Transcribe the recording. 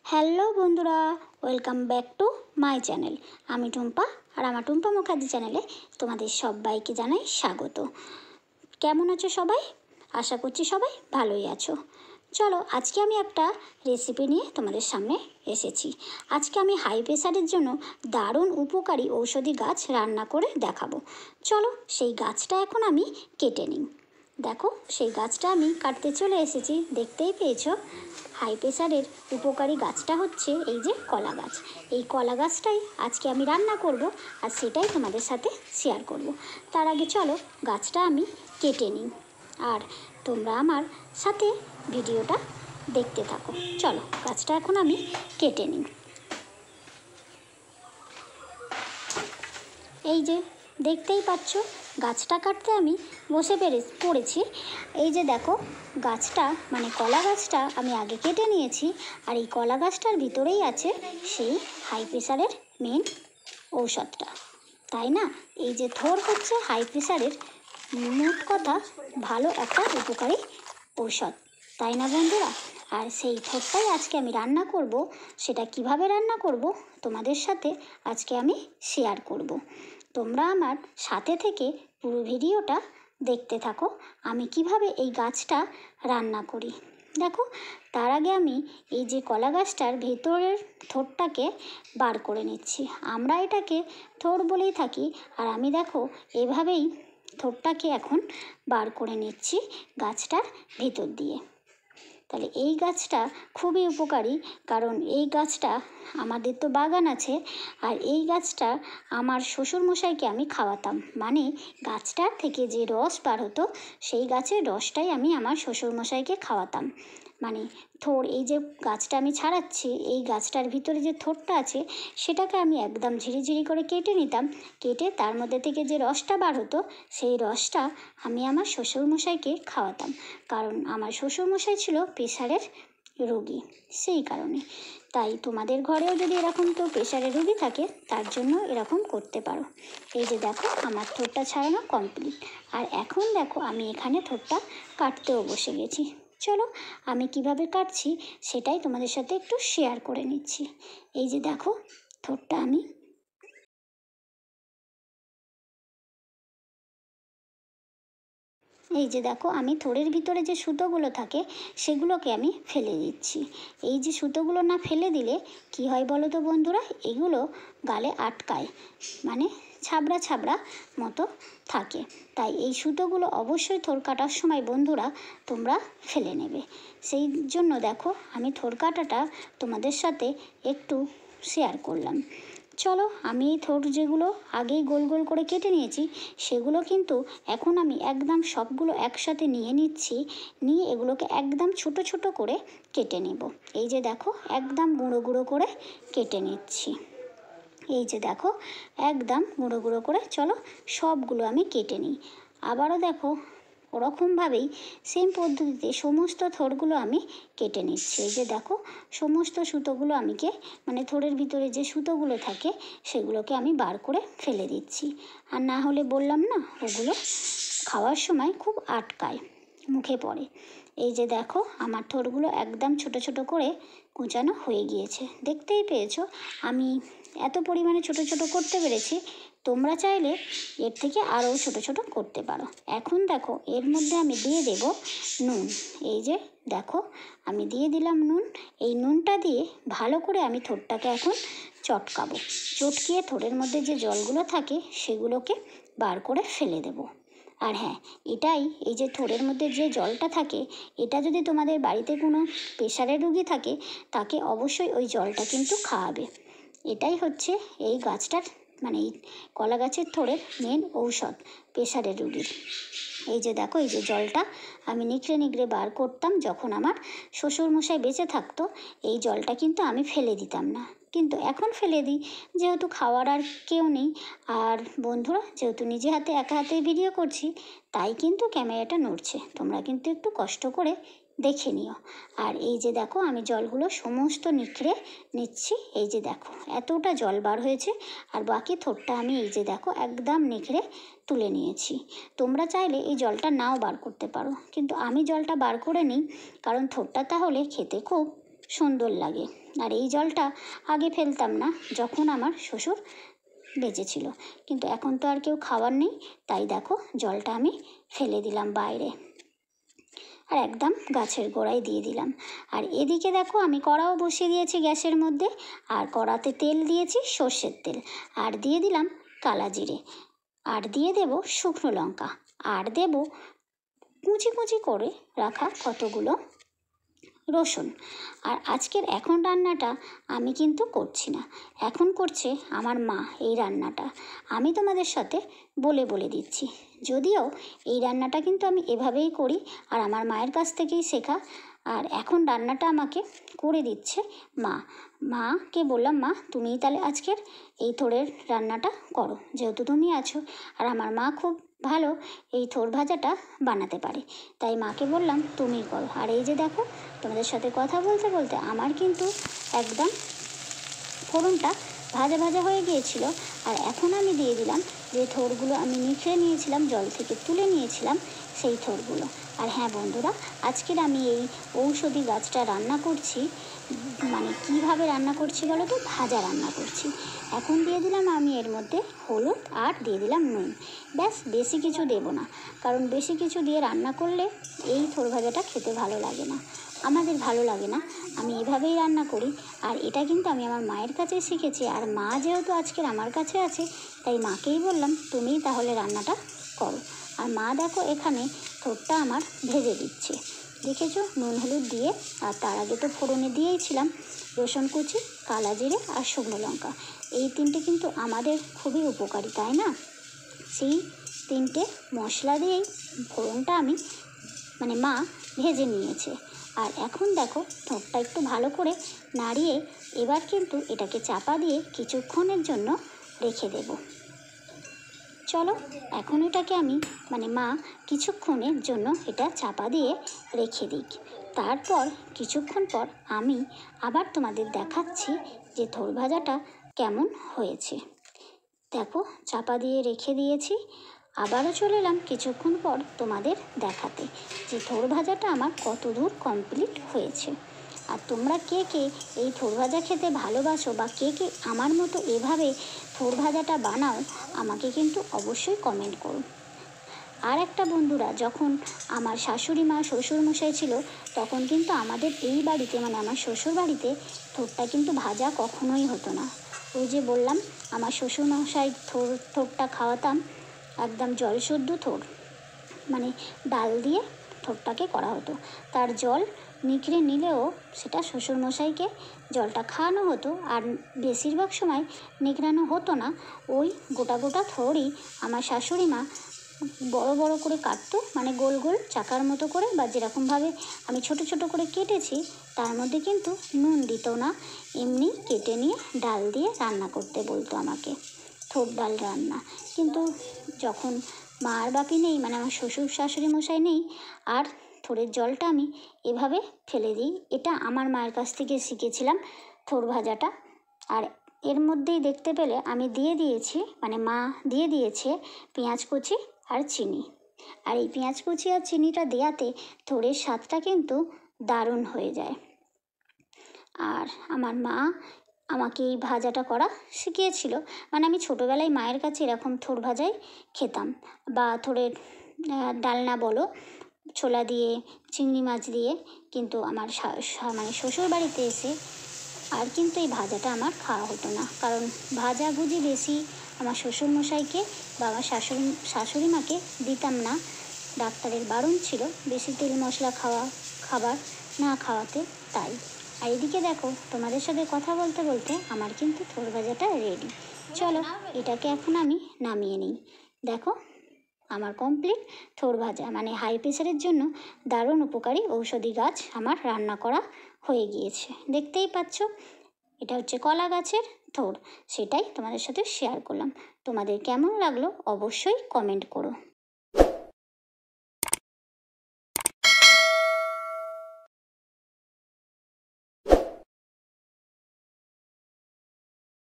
Hello বন্ধুরা, welcome back to my channel. আমি টুম্পা, আর আমার টুম্পা মুখার্জি চ্যানেলে তোমাদের সবাইকে জানাই স্বাগত। কেমন আছো সবাই? আশা করছি সবাই ভালোই আছো। চলো, আজকে আমি একটা রেসিপি নিয়ে তোমাদের সামনে এসেছি। আজকে আমি হাই প্রেশারের জন্য দারুণ উপকারী ঔষধি গাছ রান্না করে দেখাবো। চলো, সেই গাছটা এখন আমি কেটে নিই। দেখো, সেই গাছটা আমি কাটতে চলে এসেছি। দেখতেই পেয়েছো, হাই প্রেশারের উপকারী গাছটা হচ্ছে এই যে কলা গাছ। এই কলা গাছটাই আজকে আমি রান্না করব, আর সেটাই তোমাদের সাথে শেয়ার করব। তার আগে চলো গাছটা আমি কেটে নিই, আর তোমরা আমার সাথে ভিডিওটা দেখতে থাকো। চলো, গাছটা এখন আমি কেটে নিই। এই যে দেখতেই পাচ্ছ, গাছটা কাটতে আমি বসে পড়েছি। এই যে দেখো, গাছটা মানে কলা গাছটা আমি আগে কেটে নিয়েছি, আর এই কলা গাছটার ভিতরেই আছে সেই হাই প্রেশারের মেন ঔষধটা, তাই না? এই যে থোর হচ্ছে হাই প্রেশারের মোট কথা ভালো একটা উপকারী ঔষধ, তাই না বন্ধুরা? আর সেই থোরটাই আজকে আমি রান্না করব। সেটা কিভাবে রান্না করব তোমাদের সাথে আজকে আমি শেয়ার করব। তোমরা আমার সাথে থেকে পুরো ভিডিওটা দেখতে থাকো, আমি কিভাবে এই গাছটা রান্না করি। দেখো, তার আগে আমি এই যে কলা গাছটার ভেতরের থোরটাকে বার করে নিচ্ছি। আমরা এটাকে থোর বলেই থাকি, আর আমি দেখো এভাবেই থোরটাকে এখন বার করে নিচ্ছি গাছটার ভেতর দিয়ে। তাহলে এই গাছটা খুবই উপকারী, কারণ এই গাছটা আমাদের তো বাগান আছে, আর এই গাছটা আমার শ্বশুরমশাইকে আমি খাওয়াতাম। মানে গাছটার থেকে যে রস বার হতো, সেই গাছের রসটাই আমি আমার শ্বশুরমশাইকে খাওয়াতাম। মানে থোর, এই যে গাছটা আমি ছাড়াচ্ছি, এই গাছটার ভিতরে যে থোরটা আছে সেটাকে আমি একদম ঝিরিঝিরি করে কেটে নিতাম। কেটে তার মধ্যে থেকে যে রসটা বার হতো, সেই রসটা আমি আমার শ্বশুরমশাইকে খাওয়াতাম। কারণ আমার শ্বশুরমশাই ছিল প্রেশারের রোগী, সেই কারণে। তাই তোমাদের ঘরেও যদি এরকম কেউ প্রেশারের রোগী থাকে, তার জন্য এরকম করতে পারো। এই যে দেখো, আমার থোরটা ছাড়ানো কমপ্লিট। আর এখন দেখো, আমি এখানে থোরটা কাটতেও বসে গেছি। চলো, আমি কিভাবে কাটছি সেটাই তোমাদের সাথে একটু শেয়ার করে নিচ্ছি। এই যে দেখো, থোরটা আমি এই যে দেখো, আমি থোড়ের ভিতরে যে সুতোগুলো থাকে সেগুলোকে আমি ফেলে দিচ্ছি। এই যে সুতোগুলো না ফেলে দিলে কি হয় বলো তো বন্ধুরা, এগুলো গালে আটকায়, মানে ছাবড়া ছাবড়া মতো থাকে। তাই এই সুতোগুলো অবশ্যই থোর কাটার সময় বন্ধুরা তোমরা ফেলে নেবে। সেই জন্য দেখো, আমি থোর কাটাটা তোমাদের সাথে একটু শেয়ার করলাম। চলো, আমি এই থোর যেগুলো আগেই গোল গোল করে কেটে নিয়েছি, সেগুলো কিন্তু এখন আমি একদম সবগুলো একসাথে নিয়ে নিচ্ছি। নিয়ে এগুলোকে একদম ছোট ছোট করে কেটে নেব। এই যে দেখো, একদম গুঁড়ো গুঁড়ো করে কেটে নিচ্ছি। এই যে দেখো, একদম গুঁড়ো গুঁড়ো করে চলো সবগুলো আমি কেটে নিই। আবারও দেখো, ওরকমভাবেই সেম পদ্ধতিতে সমস্ত থোরগুলো আমি কেটে নিচ্ছি। এই যে দেখো, সমস্ত সুতোগুলো মানে থোরের ভিতরে যে সুতোগুলো থাকে সেগুলোকে আমি বার করে ফেলে দিচ্ছি। আর না হলে বললাম না, ওগুলো খাওয়ার সময় খুব আটকায়, মুখে পড়ে। এই যে দেখো, আমার থোরগুলো একদম ছোট ছোট করে কুচানো হয়ে গিয়েছে। দেখতেই পেয়েছো আমি এত পরিমাণে ছোট ছোট করতে পেরেছি। তোমরা চাইলে এর থেকে আরও ছোট ছোট করতে পারো। এখন দেখো, এর মধ্যে আমি দিয়ে দেব নুন। এই যে দেখো, আমি দিয়ে দিলাম নুন। এই নুনটা দিয়ে ভালো করে আমি থোরটাকে এখন চটকাবো। চটকিয়ে থোরের মধ্যে যে জলগুলো থাকে সেগুলোকে বার করে ফেলে দেব। আর হ্যাঁ, এটাই, এই যে থোরের মধ্যে যে জলটা থাকে, এটা যদি তোমাদের বাড়িতে কোনো প্রেশারের রোগী থাকে, তাকে অবশ্যই ওই জলটা কিন্তু খাওয়াবে। এটাই হচ্ছে এই গাছটার মানে এই কলা গাছের থোড়ের মেন ঔষধ প্রেশারের রোগীর। এই যে দেখো, এই যে জলটা আমি নিগড়ে নিগড়ে বার করতাম যখন আমার শ্বশুরমশাই বেঁচে থাকতো। এই জলটা কিন্তু আমি ফেলে দিতাম না, কিন্তু এখন ফেলে দিই, যেহেতু খাওয়ার আর কেউ নেই। আর বন্ধুরা, যেহেতু নিজে হাতে একা হাতেই ভিডিও করছি, তাই কিন্তু ক্যামেরাটা নড়ছে। তোমরা কিন্তু একটু কষ্ট করে দেখে নিও। আর এই যে দেখো, আমি জলগুলো সমস্ত নিখড়ে নিচ্ছি। এই যে দেখো, এতটা জল বার হয়েছে। আর বাকি থোরটা আমি এই যে দেখো একদম নিখড়ে তুলে নিয়েছি। তোমরা চাইলে এই জলটা নাও বার করতে পারো, কিন্তু আমি জলটা বার করে নিই, কারণ থোরটা তাহলে খেতে খুব সুন্দর লাগে। আর এই জলটা আগে ফেলতাম না যখন আমার শ্বশুর বেঁচে ছিল, কিন্তু এখন তো আর কেউ খাওয়ার নেই, তাই দেখো জলটা আমি ফেলে দিলাম বাইরে আর একদম গাছের গোড়ায় দিয়ে দিলাম। আর এদিকে দেখো আমি কড়াও বসিয়ে দিয়েছি গ্যাসের মধ্যে, আর কড়াতে তেল দিয়েছি সর্ষের তেল, আর দিয়ে দিলাম কালা জিরে, আর দিয়ে দেব শুকনো লঙ্কা, আর দেব কুচি কুচি করে রাখা কতগুলো রসুন। আর আজকের এখন রান্নাটা আমি কিন্তু করছি না, এখন করছে আমার মা এই রান্নাটা। আমি তোমাদের সাথে বলে বলে দিচ্ছি, যদিও এই রান্নাটা কিন্তু আমি এভাবেই করি আর আমার মায়ের কাছ থেকেই শেখা। আর এখন রান্নাটা আমাকে করে দিচ্ছে মা। মাকে বললাম, মা তুমিই তাহলে আজকের এই থোড়ের রান্নাটা করো, যেহেতু তুমি আছো। আর আমার মা খুব ভালো এই থোড় ভাজাটা বানাতে পারে, তাই মাকে বললাম তুমিই করো। আর এই যে দেখো, তোমাদের সাথে কথা বলতে বলতে আমার কিন্তু একদম ফোড়নটা ভাজা ভাজা হয়ে গিয়েছিল। আর এখন আমি দিয়ে দিলাম যে থোড়গুলো আমি নিখড়ে নিয়েছিলাম, জল থেকে তুলে নিয়েছিলাম সেই থোড়গুলো। আর হ্যাঁ বন্ধুরা, আজকের আমি এই ঔষধি গাছটা রান্না করছি, মানে কিভাবে রান্না করছি বলো তো, ভাজা রান্না করছি। এখন দিয়ে দিলাম আমি এর মধ্যে হলুদ, আর দিয়ে দিলাম নুন, ব্যাস, বেশি কিছু দেবো না, কারণ বেশি কিছু দিয়ে রান্না করলে এই থোড় ভাজাটা খেতে ভালো লাগে না, আমাদের ভালো লাগে না। আমি এভাবেই রান্না করি। আর এটা কিন্তু আমি আমার মায়ের কাছে শিখেছি, আর মা যেহেতু আজকের আমার কাছে আছে, তাই মাকেই বললাম তুমিই তাহলে রান্নাটা করো। আর মা দেখো এখানে থোড়টা আমার ভেজে দিচ্ছে, দেখেছো, নুন হলুদ দিয়ে। আর তার আগে তো ফোড়নে দিয়েইছিলাম রসুন কুচি, কালা জিরে আর শুকনো লঙ্কা। এই তিনটে কিন্তু আমাদের খুবই উপকারী, তাই না? সেই তিনটে মশলা দিয়েই ফোড়নটা আমি মানে মা ভেজে নিয়েছে। আর এখন দেখো থোড়টা একটু ভালো করে নাড়িয়ে এবার কিন্তু এটাকে চাপা দিয়ে কিছুক্ষণের জন্য রেখে দেব। চলো এখন এটাকে আমি মানে মা কিছুক্ষণের জন্য এটা চাপা দিয়ে রেখে দিই। তারপর কিছুক্ষণ পর আমি আবার তোমাদের দেখাচ্ছি যে থোড় ভাজাটা কেমন হয়েছে। দেখো চাপা দিয়ে রেখে দিয়েছি, আবারও চলে এলাম কিছুক্ষণ পর তোমাদের দেখাতে যে থোড় ভাজাটা আমার কত দূর কমপ্লিট হয়েছে। আর তোমরা কে কে এই থোড় ভাজা খেতে ভালোবাসো, বা কে কে আমার মতো এভাবে থোড় ভাজাটা বানাও, আমাকে কিন্তু অবশ্যই কমেন্ট করো। আর একটা বন্ধুরা, যখন আমার শাশুড়ি মা শ্বশুরমশাই ছিল, তখন কিন্তু আমাদের এই বাড়িতে মানে আমার শ্বশুর বাড়িতে থোড়টা কিন্তু ভাজা কখনোই হতো না। ওই যে বললাম, আমার শ্বশুরমশাই থোড়টা খাওয়াতাম একদম জল শুদ্ধ থোড়, মানে ডাল দিয়ে থোড়টাকে করা হতো। তার জল নিখড়ে নিলেও সেটা শ্বশুরমশাইকে জলটা খাওয়ানো হতো, আর বেশিরভাগ সময় নিখড়ানো হতো না। ওই গোটা গোটা থোড়ই আমার শাশুড়ি মা বড় বড় করে কাটতো, মানে গোল গোল চাকার মতো করে, বা যেরকমভাবে আমি ছোট ছোট করে কেটেছি, তার মধ্যে কিন্তু নুন দিত না, এমনি কেটে নিয়ে ডাল দিয়ে রান্না করতে বলতো আমাকে, থোড় ডাল রান্না। কিন্তু যখন মা আর বাপি নেই, মানে আমার শ্বশুর শাশুড়ি মশাই নেই, আর থোড়ের জলটা আমি এভাবে ফেলে দিই। এটা আমার মায়ের কাছ থেকে শিখেছিলাম থোড় ভাজাটা। আর এর মধ্যেই দেখতে পেলে আমি দিয়ে দিয়েছি, মানে মা দিয়ে দিয়েছে পেঁয়াজ কুচি আর চিনি। আর এই পেঁয়াজ কুচি আর চিনিটা দেওয়াতে থোড়ের স্বাদটা কিন্তু দারুণ হয়ে যায়। আর আমার মা আমাকে এই ভাজাটা করা শিখিয়েছিল, মানে আমি ছোটোবেলায় মায়ের কাছে এরকম থোড় ভাজাই খেতাম, বা থোড়ের ডালনা বলো, ছোলা দিয়ে, চিংড়ি মাছ দিয়ে। কিন্তু আমার মানে শ্বশুর বাড়িতে এসে আর কিন্তু এই ভাজাটা আমার খাওয়া হতো না, কারণ ভাজাভুজি বেশি আমার শ্বশুরমশাইকে বা আমার শাশুড়ি মাকে দিতাম না, ডাক্তারের বারণ ছিল বেশি তেল মশলা খাবার না খাওয়াতে, তাই। আর এদিকে দেখো তোমাদের সাথে কথা বলতে বলতে আমার কিন্তু থোড় ভাজাটা রেডি। চলো এটাকে এখন আমি নামিয়ে নিই। দেখো আমার কমপ্লিট থোড় ভাজা, মানে হাই প্রেশারের জন্য দারুণ উপকারী ঔষধি গাছ আমার রান্না করা হয়ে গিয়েছে। দেখতেই পাচ্ছ, এটা হচ্ছে কলা গাছের থোড়, সেটাই তোমাদের সাথে শেয়ার করলাম। তোমাদের কেমন লাগলো অবশ্যই কমেন্ট করো।